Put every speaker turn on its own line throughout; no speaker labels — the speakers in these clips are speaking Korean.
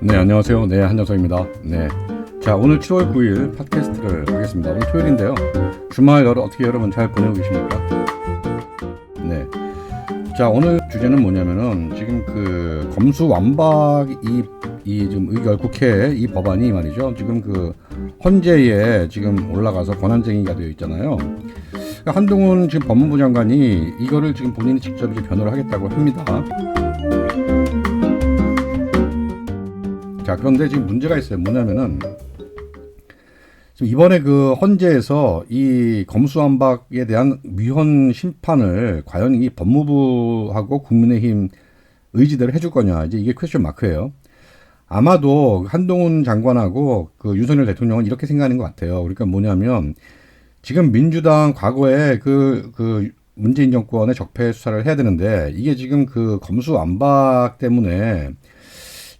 네, 안녕하세요. 네, 한정석입니다. 네. 자, 오늘 7월 9일 팟캐스트를 하겠습니다. 오늘 토요일인데요. 주말 어떻게 여러분 잘 보내고 계십니까? 네. 자, 오늘 주제는 뭐냐면은 지금 그 검수완박 이 지금 의결 국회에 이 법안이 말이죠. 지금 그 헌재에 지금 올라가서 권한쟁의가 되어 있잖아요. 그러니까 한동훈 지금 법무부 장관이 이거를 지금 본인이 직접 이제 변호를 하겠다고 합니다. 자, 그런데 지금 문제가 있어요. 뭐냐면은 지금 이번에 그 헌재에서 이 검수완박에 대한 위헌 심판을 과연 이 법무부하고 국민의힘 의지대로 해줄 거냐, 이제 이게 퀘스천 마크예요. 아마도 한동훈 장관하고 그 윤석열 대통령은 이렇게 생각하는 것 같아요. 그러니까 뭐냐면 지금 민주당 과거에 그 문재인 정권의 적폐 수사를 해야 되는데 이게 지금 그 검수완박 때문에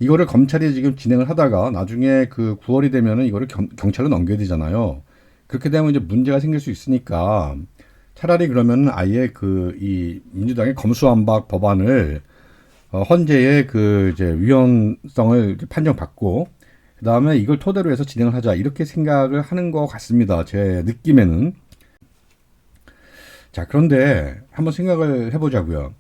이거를 검찰이 지금 진행을 하다가 나중에 그 9월이 되면은 이거를 경찰로 넘겨야 되잖아요. 그렇게 되면 이제 문제가 생길 수 있으니까 차라리 그러면 아예 그 이 민주당의 검수완박 법안을 헌재의 그 이제 위헌성을 판정받고 그 다음에 이걸 토대로 해서 진행을 하자, 이렇게 생각을 하는 것 같습니다. 제 느낌에는. 자, 그런데 한번 생각을 해보자고요.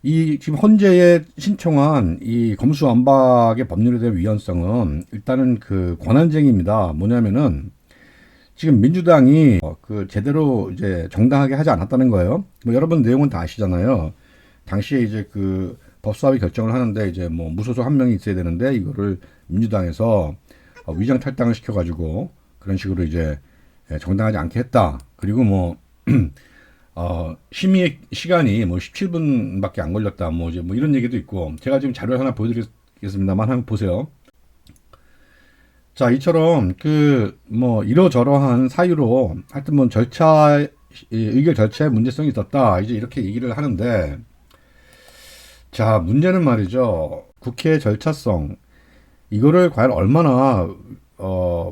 이 지금 헌재에 신청한 이 검수완박의 법률에 대한 위헌성은 일단은 그 권한쟁의입니다. 뭐냐면은 지금 민주당이 그 제대로 이제 정당하게 하지 않았다는 거예요. 뭐 여러분 내용은 다 아시잖아요. 당시에 이제 그 법사위 결정을 하는데 이제 뭐 무소속 한 명이 있어야 되는데 이거를 민주당에서 위장 탈당을 시켜가지고 그런 식으로 이제 정당하지 않게 했다. 그리고 뭐 심의 시간이 뭐 17분밖에 안 걸렸다. 뭐 이제 뭐 이런 얘기도 있고, 제가 지금 자료를 하나 보여드리겠습니다만 한번 보세요. 자, 이처럼 그 뭐 이러저러한 사유로 하여튼 뭐 의결 절차에 문제성이 있었다, 이제 이렇게 얘기를 하는데, 자, 문제는 말이죠. 국회 절차성, 이거를 과연 얼마나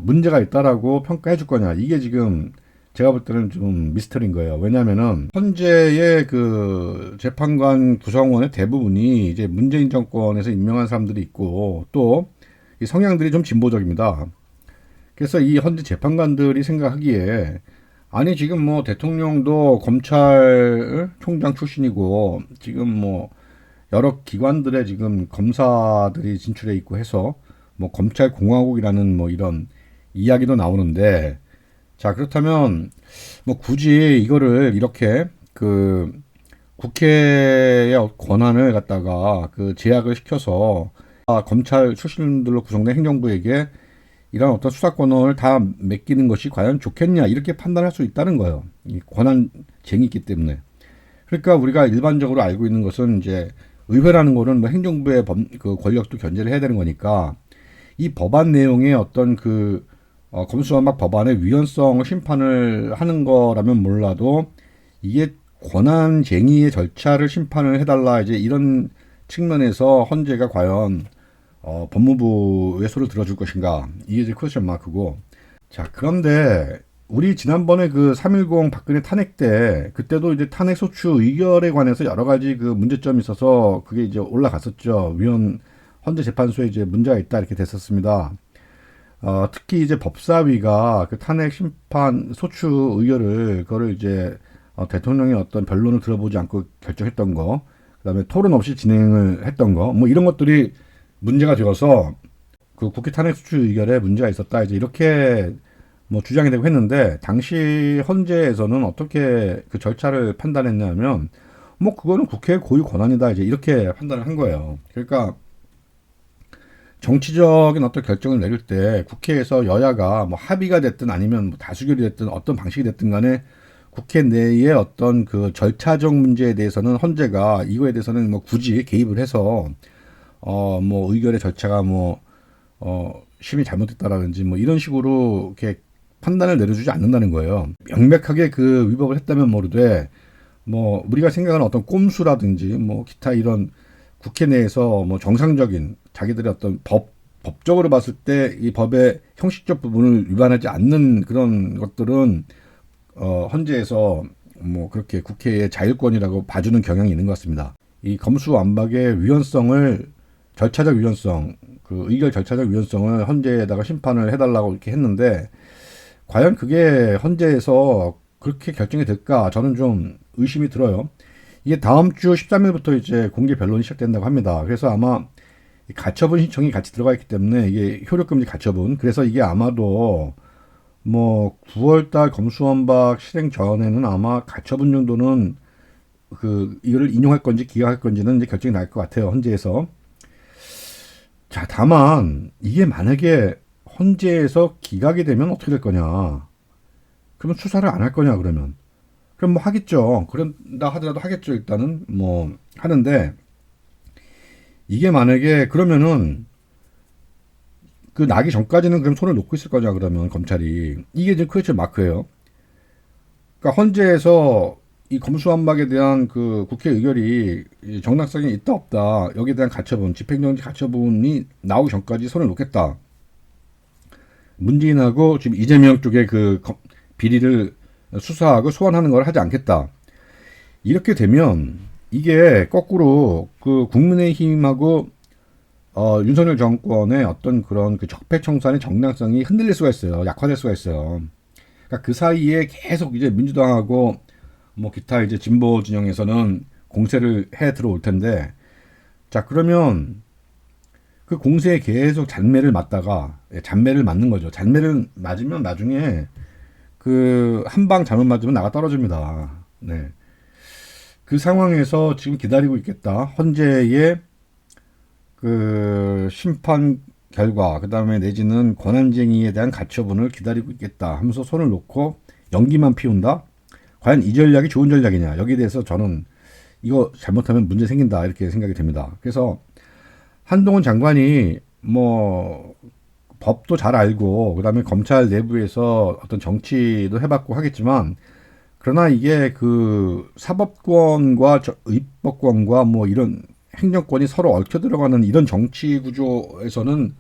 문제가 있다라고 평가해 줄 거냐, 이게 지금 제가 볼 때는 좀 미스터리인 거예요. 왜냐면은 현재의 그 재판관 구성원의 대부분이 이제 문재인 정권에서 임명한 사람들이 있고 또 이 성향들이 좀 진보적입니다. 그래서 이 현재 재판관들이 생각하기에 아니 지금 뭐 대통령도 검찰총장 출신이고 지금 뭐 여러 기관들의 지금 검사들이 진출해 있고 해서 뭐 검찰공화국이라는 뭐 이런 이야기도 나오는데, 자, 그렇다면 뭐 굳이 이거를 이렇게 그 국회의 권한을 갖다가 그 제약을 시켜서 검찰 출신들로 구성된 행정부에게 이런 어떤 수사권을 다 맡기는 것이 과연 좋겠냐, 이렇게 판단할 수 있다는 거예요. 이 권한쟁이 있기 때문에. 그러니까 우리가 일반적으로 알고 있는 것은 이제 의회라는 거는 뭐 행정부의 그 권력도 견제를 해야 되는 거니까 이 법안 내용의 어떤 그 검수완박 법안의 위헌성을 심판을 하는 거라면 몰라도 이게 권한쟁의의 절차를 심판을 해달라, 이제 이런 측면에서 헌재가 과연 법무부의 소리를 들어줄 것인가, 이게 이제 퀘스천 마크고. 자, 그런데 우리 지난번에 그 3.10 박근혜 탄핵 때 그때도 이제 탄핵 소추 의결에 관해서 여러 가지 그 문제점이 있어서 그게 이제 올라갔었죠. 헌재 재판소에 이제 문제가 있다, 이렇게 됐었습니다. 특히 이제 법사위가 그 탄핵 심판 소추 의결을 그거를 이제 대통령의 어떤 변론을 들어보지 않고 결정했던 거, 그다음에 토론 없이 진행을 했던 거, 뭐 이런 것들이 문제가 되어서 그 국회 탄핵 소추 의결에 문제가 있었다, 이제 이렇게 뭐 주장이 되고 했는데, 당시 헌재에서는 어떻게 그 절차를 판단했냐면 뭐 그거는 국회의 고유 권한이다, 이제 이렇게 판단을 한 거예요. 그러니까 정치적인 어떤 결정을 내릴 때 국회에서 여야가 뭐 합의가 됐든 아니면 뭐 다수결이 됐든 어떤 방식이 됐든 간에 국회 내의 어떤 그 절차적 문제에 대해서는 헌재가 이거에 대해서는 뭐 굳이 개입을 해서 뭐 의결의 절차가 뭐 심히 잘못됐다라든지 뭐 이런 식으로 이렇게 판단을 내려주지 않는다는 거예요. 명백하게 그 위법을 했다면 모르되 뭐 우리가 생각하는 어떤 꼼수라든지 뭐 기타 이런 국회 내에서 뭐 정상적인 자기들의 어떤 법적으로 봤을 때 이 법의 형식적 부분을 위반하지 않는 그런 것들은 헌재에서 뭐 그렇게 국회의 자율권이라고 봐주는 경향이 있는 것 같습니다. 이 검수완박의 위헌성을, 절차적 위헌성, 그 의결 절차적 유연성을 헌재에다가 심판을 해달라고 이렇게 했는데 과연 그게 헌재에서 그렇게 결정이 될까? 저는 좀 의심이 들어요. 이게 다음 주 13일부터 이제 공개 변론이 시작된다고 합니다. 그래서 아마 가처분 신청이 같이 들어가 있기 때문에 이게 효력금지 가처분. 그래서 이게 아마도 뭐 9월달 검수완박 실행 전에는 아마 가처분 정도는 그 이거를 인용할 건지 기각할 건지는 이제 결정이 날 것 같아요. 헌재에서. 자, 다만 이게 만약에 헌재에서 기각이 되면 어떻게 될 거냐? 그러면 수사를 안 할 거냐 그러면? 그럼 뭐 하겠죠. 그런다 하더라도 하겠죠. 일단은 뭐 하는데 이게 만약에 그러면은 그 나기 전까지는 그럼 손을 놓고 있을 거냐 그러면 검찰이 이게 이제 퀘스천 마크예요. 그러니까 헌재에서 이 검수완박에 대한 그 국회 의결이 정당성이 있다 없다 여기에 대한 가처분 집행정지 가처분이 나오기 전까지 손을 놓겠다. 문재인하고 지금 이재명 쪽에 그 비리를 수사하고 소환하는 걸 하지 않겠다. 이렇게 되면 이게 거꾸로 그 국민의힘하고 윤석열 정권의 어떤 그런 그 적폐청산의 정당성이 흔들릴 수가 있어요. 약화될 수가 있어요. 그러니까 그 사이에 계속 이제 민주당하고 뭐 기타 이제 진보 진영에서는 공세를 해 들어올 텐데, 자 그러면 그 공세에 계속 잔매를 맞다가 잔매를 맞는 거죠. 잔매를 맞으면 나중에 그 한 방 잘못 맞으면 나가 떨어집니다. 네. 그 상황에서 지금 기다리고 있겠다. 헌재의 그 심판 결과, 그 다음에 내지는 권한쟁의에 대한 가처분을 기다리고 있겠다 하면서 손을 놓고 연기만 피운다? 과연 이 전략이 좋은 전략이냐? 여기에 대해서 저는 이거 잘못하면 문제 생긴다 이렇게 생각이 됩니다. 그래서 한동훈 장관이 뭐 법도 잘 알고 그 다음에 검찰 내부에서 어떤 정치도 해봤고 하겠지만 그러나 이게 그 사법권과 입법권과 뭐 이런 행정권이 서로 얽혀 들어가는 이런 정치 구조에서는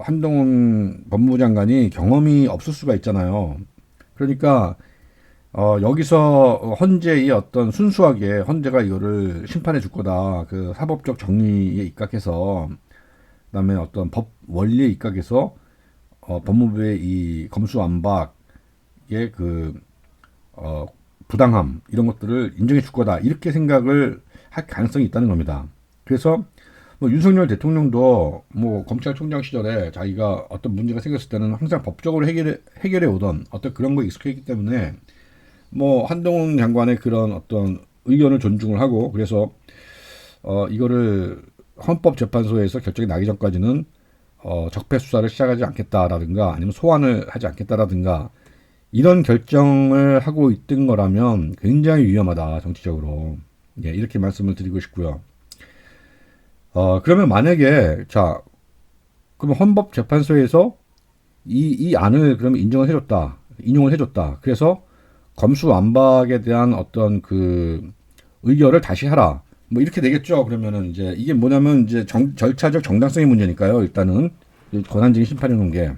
한동훈 법무부 장관이 경험이 없을 수가 있잖아요. 그러니까 여기서 헌재의 어떤 순수하게 헌재가 이거를 심판해 줄 거다. 그 사법적 정의에 입각해서 그다음에 어떤 법 원리에 입각해서 법무부의 이 검수완박의 그 부당함 이런 것들을 인정해 줄 거다. 이렇게 생각을 할 가능성이 있다는 겁니다. 그래서 뭐 윤석열 대통령도 뭐 검찰총장 시절에 자기가 어떤 문제가 생겼을 때는 항상 법적으로 해결해 오던 어떤 그런 거에 익숙해 있기 때문에 뭐 한동훈 장관의 그런 어떤 의견을 존중을 하고 그래서 이거를 헌법재판소에서 결정이 나기 전까지는 적폐 수사를 시작하지 않겠다라든가 아니면 소환을 하지 않겠다라든가 이런 결정을 하고 있던 거라면 굉장히 위험하다 정치적으로. 예, 이렇게 말씀을 드리고 싶고요. 그러면 만약에 자 그러면 헌법재판소에서 이 안을 그러면 인용을 해줬다. 그래서 검수완박에 대한 어떤 그 의결을 다시 하라. 뭐 이렇게 되겠죠. 그러면은 이제 이게 뭐냐면 이제 절차적 정당성의 문제니까요. 일단은 권한쟁의 심판해 놓은 게.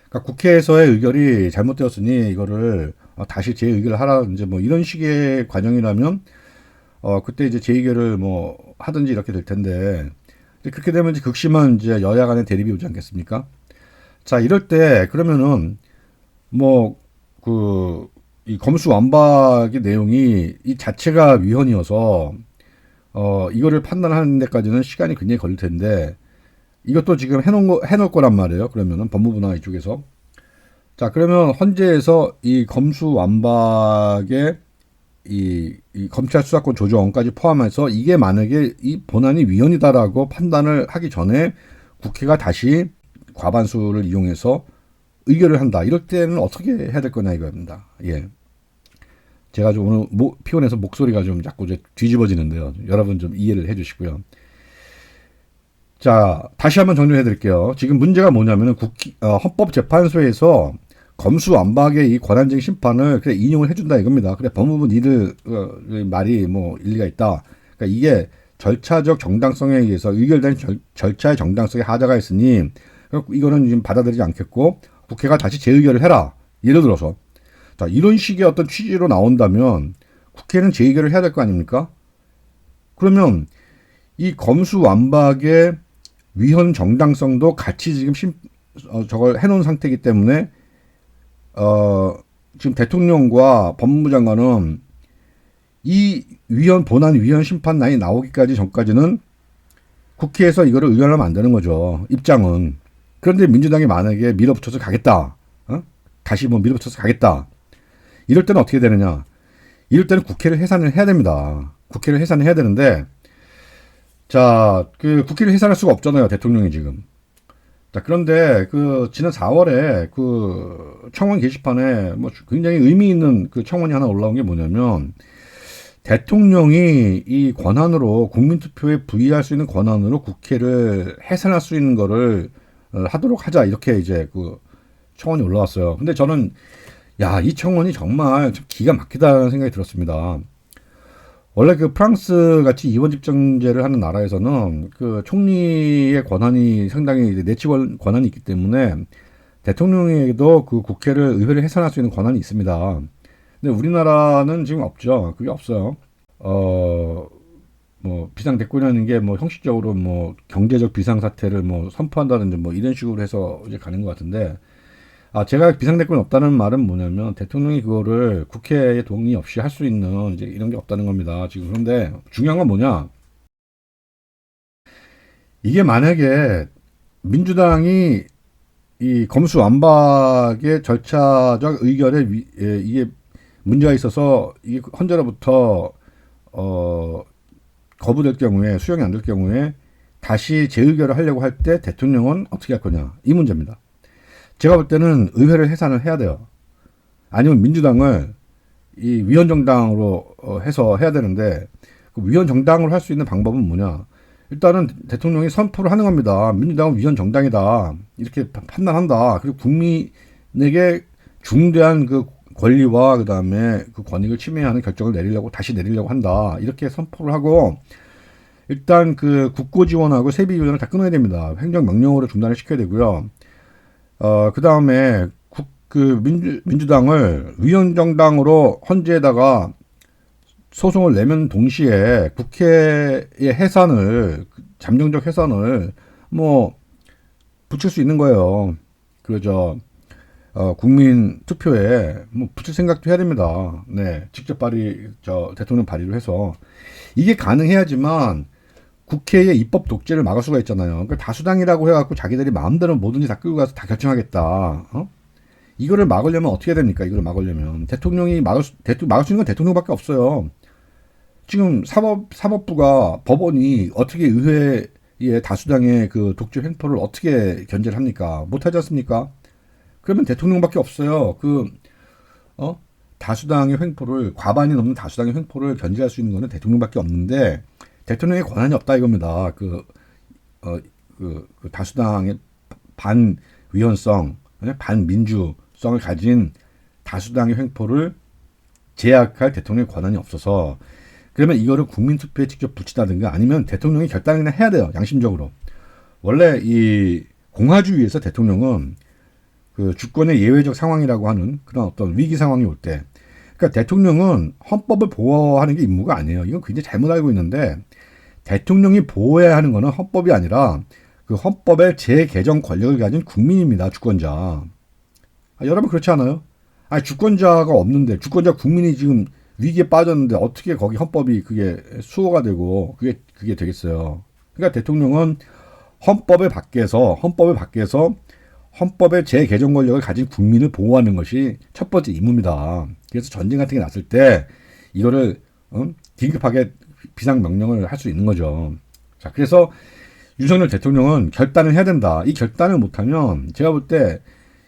그러니까 국회에서의 의결이 잘못되었으니 이거를 다시 재의결을 하라. 이제 뭐 이런 식의 과정이라면 그때 이제 재의결을 뭐 하든지 이렇게 될 텐데 그렇게 되면 이제 극심한 이제 여야 간의 대립이 오지 않겠습니까? 자 이럴 때 그러면은 뭐 이 검수완박의 내용이 이 자체가 위헌이어서 이거를 판단하는 데까지는 시간이 굉장히 걸릴 텐데 이것도 지금 해놓을 거란 말이에요. 그러면은 법무부나 이쪽에서 자 그러면 헌재에서 이 검수완박의 이 검찰 수사권 조정까지 포함해서 이게 만약에 이 본안이 위헌이다라고 판단을 하기 전에 국회가 다시 과반수를 이용해서 의결을 한다. 이럴 때는 어떻게 해야 될 거냐 이겁니다. 예. 제가 좀 오늘 피곤해서 목소리가 좀 자꾸 뒤집어지는데요. 여러분 좀 이해를 해주시고요. 자, 다시 한번 정리해 드릴게요. 지금 문제가 뭐냐면은 헌법재판소에서 검수완박의 이 권한쟁의 심판을 그래 인용을 해준다 이겁니다. 그래 법무부 니들 말이 뭐 일리가 있다. 그러니까 이게 절차적 정당성에 의해서 의결된 절차의 정당성에 하자가 있으니 이거는 지금 받아들이지 않겠고 국회가 다시 재의결을 해라. 예를 들어서 자 이런 식의 어떤 취지로 나온다면 국회는 재의결을 해야 될 거 아닙니까? 그러면 이 검수완박의 위헌 정당성도 같이 지금 저걸 해놓은 상태이기 때문에 지금 대통령과 법무부 장관은 이 본안 위헌 심판란이 나오기까지 전까지는 국회에서 이거를 의결하면 안 되는 거죠. 입장은. 그런데 민주당이 만약에 밀어붙여서 가겠다. 다시 뭐 밀어붙여서 가겠다. 이럴 때는 어떻게 되느냐. 이럴 때는 국회를 해산을 해야 됩니다. 국회를 해산을 해야 되는데, 자, 그 국회를 해산할 수가 없잖아요. 대통령이 지금. 자, 그런데 그 지난 4월에 그 청원 게시판에 뭐 굉장히 의미 있는 그 청원이 하나 올라온 게 뭐냐면, 대통령이 이 권한으로 국민투표에 부의할 수 있는 권한으로 국회를 해산할 수 있는 거를 하도록 하자, 이렇게 이제 그 청원이 올라왔어요. 근데 저는 야, 이 청원이 정말 좀 기가 막히다는 생각이 들었습니다. 원래 그 프랑스 같이 이원 집정제를 하는 나라에서는 그 총리의 권한이 상당히 내치 권한이 있기 때문에 대통령에게도 그 국회를 의회를 해산할 수 있는 권한이 있습니다. 근데 우리나라는 지금 없죠. 그게 없어요. 뭐 비상대권이라는 게 뭐 형식적으로 뭐 경제적 비상사태를 뭐 선포한다든지 뭐 이런 식으로 해서 이제 가는 것 같은데, 제가 비상대권이 없다는 말은 뭐냐면 대통령이 그거를 국회의 동의 없이 할 수 있는 이제 이런 게 없다는 겁니다. 지금. 그런데 중요한 건 뭐냐? 이게 만약에 민주당이 이 검수완박의 절차적 의결에 이게 문제가 있어서 이게 헌재로부터 거부될 경우에, 수용이 안 될 경우에 다시 재의결을 하려고 할 때 대통령은 어떻게 할 거냐, 이 문제입니다. 제가 볼 때는 의회를 해산을 해야 돼요. 아니면 민주당을 이 위헌정당으로 해서 해야 되는데, 그 위헌정당으로 할 수 있는 방법은 뭐냐? 일단은 대통령이 선포를 하는 겁니다. 민주당은 위헌정당이다, 이렇게 판단한다. 그리고 국민에게 중대한 그 권리와 그 다음에 그 권익을 침해하는 결정을 다시 내리려고 한다, 이렇게 선포를 하고, 일단 그 국고 지원하고 세비 지원을 다 끊어야 됩니다. 행정명령으로 중단을 시켜야 되고요. 그 다음에 민주당을 위헌정당으로 헌재에다가 소송을 내면 동시에 국회의 해산을, 잠정적 해산을 뭐 붙일 수 있는 거예요. 그죠? 국민 투표에 뭐 붙일 생각도 해야 됩니다. 네, 직접 대통령 발의를 해서 이게 가능해야지만 국회의 입법 독재를 막을 수가 있잖아요. 그러니까 다수당이라고 해갖고 자기들이 마음대로 뭐든지 다 끌고 가서 다 결정하겠다. 이거를 막으려면 어떻게 해야 됩니까? 이거를 막으려면 대통령이 막을 수 있는 건 대통령밖에 없어요. 지금 사법부가, 법원이 어떻게 의회의 다수당의 그 독재 횡포를 어떻게 견제를 합니까? 못하지 않습니까? 그러면 대통령밖에 없어요. 다수당의 횡포를, 과반이 넘는 다수당의 횡포를 견제할 수 있는 거는 대통령밖에 없는데, 대통령의 권한이 없다 이겁니다. 다수당의 반위헌성, 반민주성을 가진 다수당의 횡포를 제약할 대통령의 권한이 없어서, 그러면 이거를 국민투표에 직접 붙이다든가 아니면 대통령이 결단을 그냥 해야 돼요. 양심적으로. 원래 이 공화주의에서 대통령은 그 주권의 예외적 상황이라고 하는 그런 어떤 위기 상황이 올 때, 그러니까 대통령은 헌법을 보호하는 게 임무가 아니에요. 이건 굉장히 잘못 알고 있는데, 대통령이 보호해야 하는 거는 헌법이 아니라 그 헌법의 재개정 권력을 가진 국민입니다. 주권자. 여러분 그렇지 않아요? 주권자가 없는데, 주권자 국민이 지금 위기에 빠졌는데 어떻게 거기 헌법이 그게 수호가 되고 그게 되겠어요. 그러니까 대통령은 헌법을 밖에서 헌법의 재개정 권력을 가진 국민을 보호하는 것이 첫 번째 임무입니다. 그래서 전쟁 같은 게 났을 때 이거를 긴급하게 비상명령을 할 수 있는 거죠. 자, 그래서 윤석열 대통령은 결단을 해야 된다. 이 결단을 못하면 제가 볼 때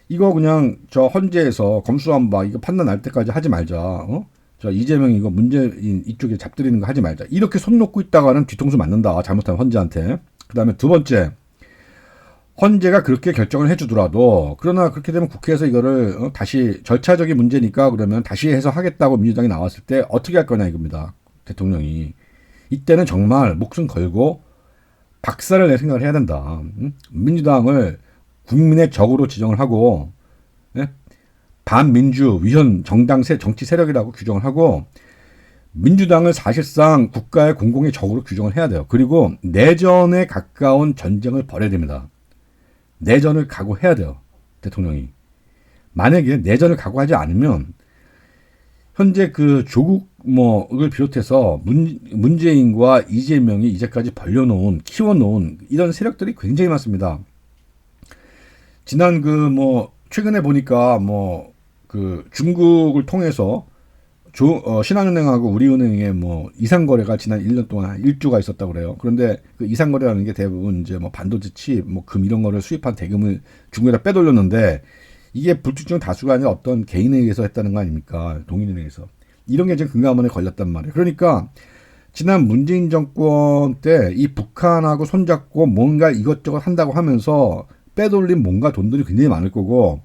이거 그냥 저 헌재에서 검수완박 이거 판단 날 때까지 하지 말자. 저 이재명 이거 문재인 이쪽에 잡들이는 거 하지 말자. 이렇게 손 놓고 있다가는 뒤통수 맞는다. 잘못하면 헌재한테. 그 다음에 두 번째, 헌재가 그렇게 결정을 해주더라도, 그러나 그렇게 되면 국회에서 이거를 다시 절차적인 문제니까 그러면 다시 해서 하겠다고 민주당이 나왔을 때 어떻게 할 거냐 이겁니다. 대통령이. 이때는 정말 목숨 걸고 박살을 낼 생각을 해야 된다. 민주당을 국민의 적으로 지정을 하고, 반민주 위헌 정치 세력이라고 규정을 하고, 민주당을 사실상 국가의 공공의 적으로 규정을 해야 돼요. 그리고 내전에 가까운 전쟁을 벌여야 됩니다. 내전을 각오해야 돼요. 대통령이. 만약에 내전을 각오하지 않으면 현재 그 조국 뭐를 비롯해서 문재인과 이재명이 이제까지 벌려놓은 키워놓은 이런 세력들이 굉장히 많습니다. 지난 그 뭐 최근에 보니까 뭐 그 중국을 통해서 신한은행하고 우리은행의 뭐 이상 거래가 지난 1년 동안 1조가 있었다고 그래요. 그런데 그 이상 거래라는 게 대부분 이제 뭐 반도체 칩, 뭐 금 이런 거를 수입한 대금을 중국에다 빼돌렸는데 이게 불특정 다수가 아니라 어떤 개인에 의해서 했다는 거 아닙니까? 동인에 의해서. 이런 게 지금 금감원에 걸렸단 말이에요. 그러니까 지난 문재인 정권 때 이 북한하고 손잡고 뭔가 이것저것 한다고 하면서 빼돌린 뭔가 돈들이 굉장히 많을 거고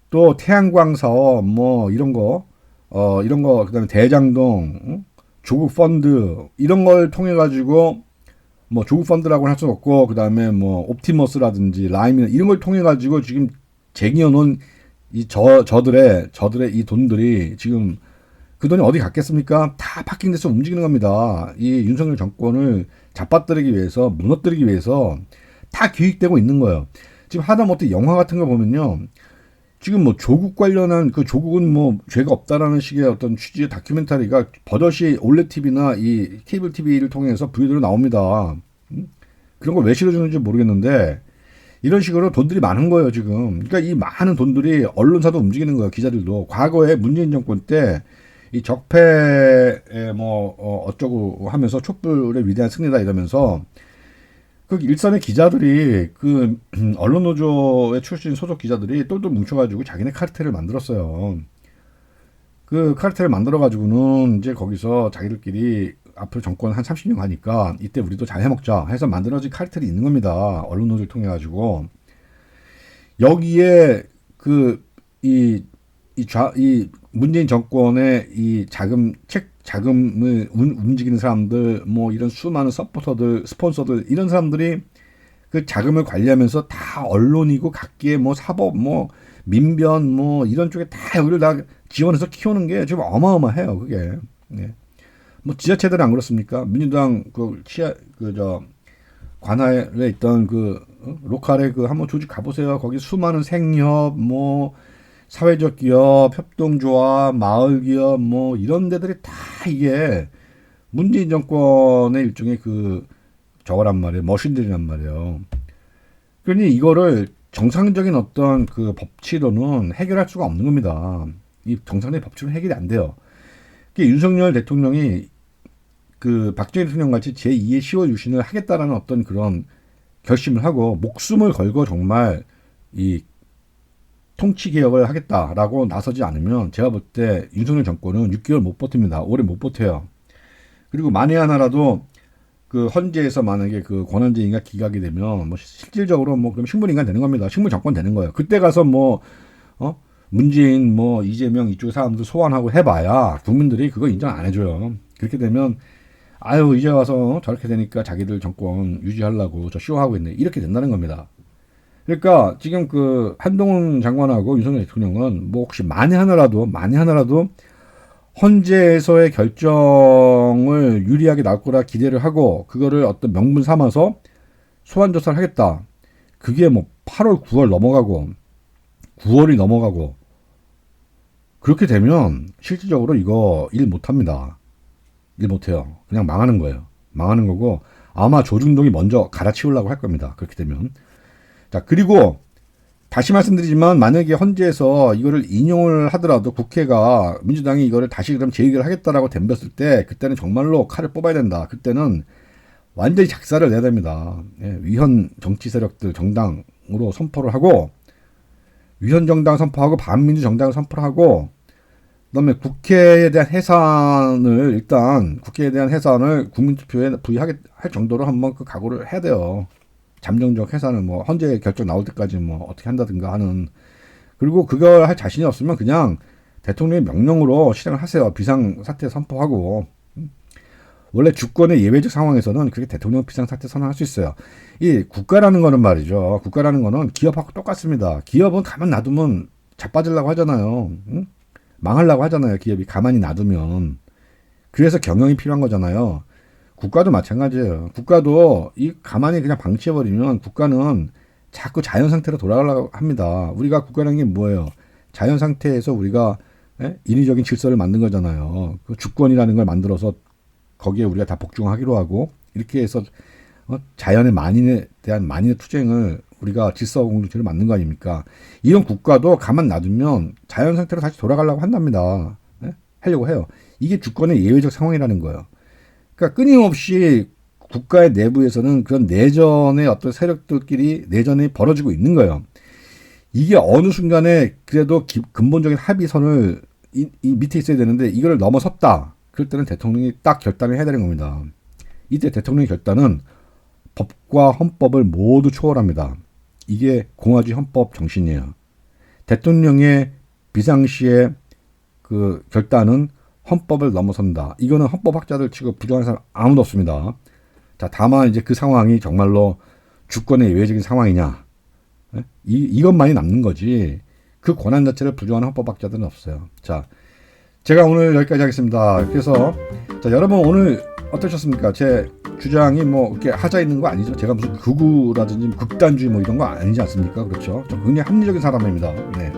또 태양광 사업 뭐 이런 거 그다음에 대장동 조국 펀드 이런 걸 통해 가지고 뭐 조국 펀드라고는 할 수 없고 그다음에 뭐 옵티머스라든지 라임이나 이런 걸 통해 가지고 지금 쟁여 놓은 이 저들의 이 돈들이 지금 그 돈이 어디 갔겠습니까? 다 파킹돼서 움직이는 겁니다. 이 윤석열 정권을 잡아뜨리기 위해서 무너뜨리기 위해서 다 기획되고 있는 거예요. 지금 하다못해 영화 같은 거 보면요. 지금 뭐 조국 관련한 그 조국은 뭐 죄가 없다라는 식의 어떤 취지의 다큐멘터리가 버젓이 올레 TV나 이 케이블 TV를 통해서 브이로그로 나옵니다. 그런 걸 왜 실어주는지 모르겠는데 이런 식으로 돈들이 많은 거예요 지금. 그러니까 이 많은 돈들이 언론사도 움직이는 거예요. 기자들도. 과거에 문재인 정권 때 이 적폐에 뭐 어쩌고 하면서 촛불의 위대한 승리다 이러면서 그 일선의 기자들이 그 언론 노조의 출신 소속 기자들이 똘똘 뭉쳐가지고 자기네 카르텔을 만들었어요. 그 카르텔을 만들어가지고는 이제 거기서 자기들끼리 앞으로 정권 한 30년 가니까 이때 우리도 잘 해먹자 해서 만들어진 카르텔이 있는 겁니다. 언론 노조를 통해 가지고 여기에 이 문재인 정권의 이 자금을 움직이는 사람들, 뭐 이런 수많은 서포터들, 스폰서들 이런 사람들이 그 자금을 관리하면서 다 언론이고 각기의 뭐 사법, 뭐 민변, 뭐 이런 쪽에 다 여기를 다 지원해서 키우는 게 지금 어마어마해요, 그게. 네. 뭐 지자체들은 안 그렇습니까? 민주당 관할에 있던 로컬에 한번 조직 가보세요. 거기 수많은 생협, 뭐 사회적 기업, 협동조합, 마을 기업, 뭐 이런 데들이 다 이게 문재인 정권의 일종의 저거란 말이에요. 머신들이란 말이에요. 그러니 이거를 정상적인 어떤 그 법치로는 해결할 수가 없는 겁니다. 이 정상적인 법치로는 해결이 안 돼요. 윤석열 대통령이 박정희 대통령 같이 제2의 10월 유신을 하겠다라는 어떤 그런 결심을 하고 목숨을 걸고 정말 이 통치 개혁을 하겠다라고 나서지 않으면 제가 볼 때 윤석열 정권은 6개월 못 버팁니다. 오래 못 버텨요. 그리고 만에 하나라도 헌재에서 만약에 권한쟁의가 기각이 되면 뭐 실질적으로 뭐 그럼 식물인간 되는 겁니다. 식물 정권 되는 거예요. 그때 가서 문재인 뭐 이재명 이쪽 사람들 소환하고 해봐야 국민들이 그거 인정 안 해줘요. 그렇게 되면 아유 이제 와서 저렇게 되니까 자기들 정권 유지하려고 저 쇼하고 있네 이렇게 된다는 겁니다. 그러니까 지금 한동훈 장관하고 윤석열 대통령은 뭐 혹시 만에 하나라도 헌재에서의 결정을 유리하게 나올 거라 기대를 하고 그거를 어떤 명분 삼아서 소환 조사를 하겠다. 그게 뭐 8월, 9월 넘어가고 9월이 넘어가고 그렇게 되면 실질적으로 이거 일 못합니다. 일 못해요. 그냥 망하는 거예요. 망하는 거고 아마 조중동이 먼저 갈아치우려고 할 겁니다. 그렇게 되면. 자, 그리고 다시 말씀드리지만 만약에 헌재에서 이거를 인용을 하더라도 국회가 민주당이 이거를 다시 그럼 재의결을 하겠다라고 덤볐을 때 그때는 정말로 칼을 뽑아야 된다. 그때는 완전히 작사를 내야 됩니다. 예, 위헌 정치 세력들 정당으로 선포를 하고 위헌 정당 선포하고 반민주 정당을 선포를 하고 그다음에 국회에 대한 해산을 국민투표에 부의할 정도로 한번 각오를 해야 돼요. 잠정적 해산을 뭐 헌재 결정 나올 때까지 뭐 어떻게 한다든가 하는. 그리고 그걸 할 자신이 없으면 그냥 대통령의 명령으로 실행을 하세요. 비상사태 선포하고. 원래 주권의 예외적 상황에서는 그렇게 대통령 비상사태 선언할 수 있어요. 이 국가라는 거는 말이죠. 국가라는 거는 기업하고 똑같습니다. 기업은 가만 놔두면 자빠지려고 하잖아요. 응? 망하려고 하잖아요. 기업이 가만히 놔두면. 그래서 경영이 필요한 거잖아요. 국가도 마찬가지예요. 국가도 이 가만히 그냥 방치해버리면 국가는 자꾸 자연 상태로 돌아가려고 합니다. 우리가 국가라는 게 뭐예요? 자연 상태에서 우리가 인위적인 질서를 만든 거잖아요. 그 주권이라는 걸 만들어서 거기에 우리가 다 복종하기로 하고 이렇게 해서 자연의 만인에 대한 만인의 투쟁을 우리가 질서 공동체를 만든 거 아닙니까? 이런 국가도 가만 놔두면 자연 상태로 다시 돌아가려고 한답니다. 하려고 해요. 이게 주권의 예외적 상황이라는 거예요. 그러니까 끊임없이 국가의 내부에서는 그런 내전의 어떤 세력들끼리 내전이 벌어지고 있는 거예요. 이게 어느 순간에 그래도 근본적인 합의선을 이 밑에 있어야 되는데 이걸 넘어섰다. 그럴 때는 대통령이 딱 결단을 해야 되는 겁니다. 이때 대통령의 결단은 법과 헌법을 모두 초월합니다. 이게 공화주의 헌법 정신이에요. 대통령의 비상시에 그 결단은 헌법을 넘어선다. 이거는 헌법학자들 치고 부정하는 사람 아무도 없습니다. 자, 다만 이제 그 상황이 정말로 주권의 예외적인 상황이냐. 이것만이 남는 거지. 그 권한 자체를 부정하는 헌법학자들은 없어요. 자, 제가 오늘 여기까지 하겠습니다. 그래서 자, 여러분 오늘 어떠셨습니까? 제 주장이 뭐 이렇게 하자 있는 거 아니죠? 제가 무슨 극우라든지 극단주의 뭐 이런 거 아니지 않습니까? 그렇죠? 저 굉장히 합리적인 사람입니다. 네.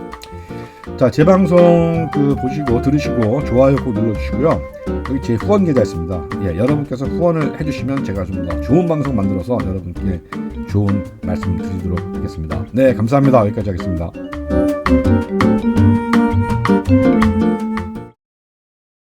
자, 제 방송 보시고 들으시고 좋아요 꼭 눌러주시고요. 여기 제 후원 계좌 있습니다. 예, 여러분께서 후원을 해주시면 제가 좀 더 좋은 방송 만들어서 여러분께 좋은 말씀 드리도록 하겠습니다. 네, 감사합니다. 여기까지 하겠습니다.